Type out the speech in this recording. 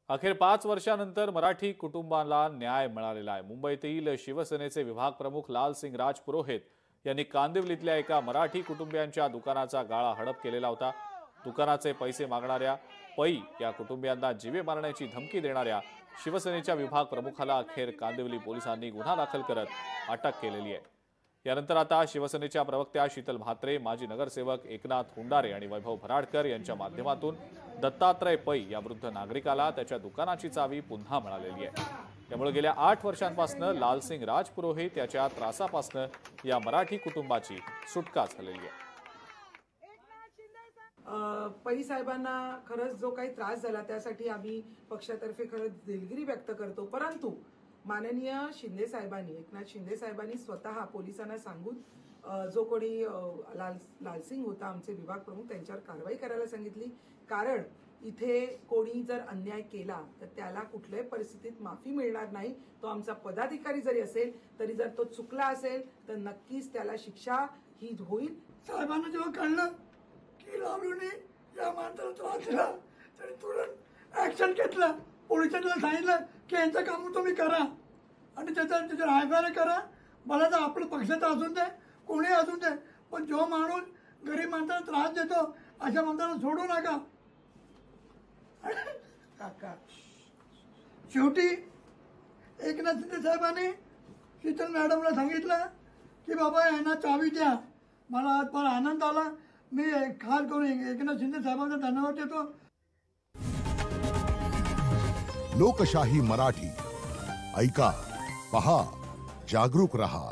अखेर 5 वर्षांनंतर मराठी कुटुंबाला न्याय मिळालेला आहे। मुंबईतील शिवसेनेचे विभाग प्रमुख लालसिंग राजपुरोहित यांनी कांदिवलीतल्या एका मराठी कुटुंबियांच्या दुकानाचा गाळा हडप केलेला होता। दुकानाचे पैसे मागणाऱ्या पै या कुटुंबियांना जीवे मारण्याची धमकी देणाऱ्या शिवसेनेच्या विभाग प्रमुखाला अखेर कांदिवली पोलिसांनी गुन्हा दाखल करत अटक केलेली आहे। यानंतर आता शिवसेनेच्या प्रवक्त्या शीतल म्हात्रे, माजी नगरसेवक एकनाथ हुंडारे आणि वैभव भराडकर यांच्या माध्यमातून दत्तात्रय पै या वृद्ध नागरिकाला त्याच्या दुकानाची चावी पुन्हा मिळालेली आहे। त्यामुळे गेल्या 8 वर्षांपासून लालसिंग राजपुरोहित याच्या त्रासापासून या मराठी कुटुंबाची सुटका झालेली आहे। पै साहेबांना खरंच जो काही त्रास झाला त्यासाठी आम्ही पक्षातर्फे खरंच दिलगिरी व्यक्त करतो। परंतु माननीय शिंदे साहेबांनी, एकनाथ शिंदे साहेबांनी स्वतः पोलिसांना सांगून जो कोणी लालसिंग होता आमचे विभाग प्रमुख त्यांच्यावर कारवाई करायला सांगितली। कारण इथे कोणी जर अन्याय केला तर त्याला कुठल्याही परिस्थितीत माफी मिळणार नाही। तो आमचा पदाधिकारी जरी असेल तरी जर तो चुकला असेल तर नक्कीच त्याला शिक्षा ही होईल। साहेबांना जेव्हा कळलं की लालूने या माणसाला त्रास दिला तरी तुरंत ऍक्शन घेतलं। पोलिसांना सांगितलं की यांचं काम तुम्ही करा आणि त्याच्यावर हायफाय करा। मला तर आपलं पक्षाचं असून दे, कोणी असून दे, पण जो माणूस गरीब माणसाला त्रास देतो अशा माणसाला सोडू नका। काका शेवटी एकनाथ शिंदे साहेबांनी शीतल मॅडमला सांगितलं की बाबा यांना चावी द्या। मला आज फार आनंद आला। मी खास करून एकनाथ शिंदे साहेबांना धन्यवाद देतो। लोकशाही मराठी ऐका, पहा, जागरूक रहा।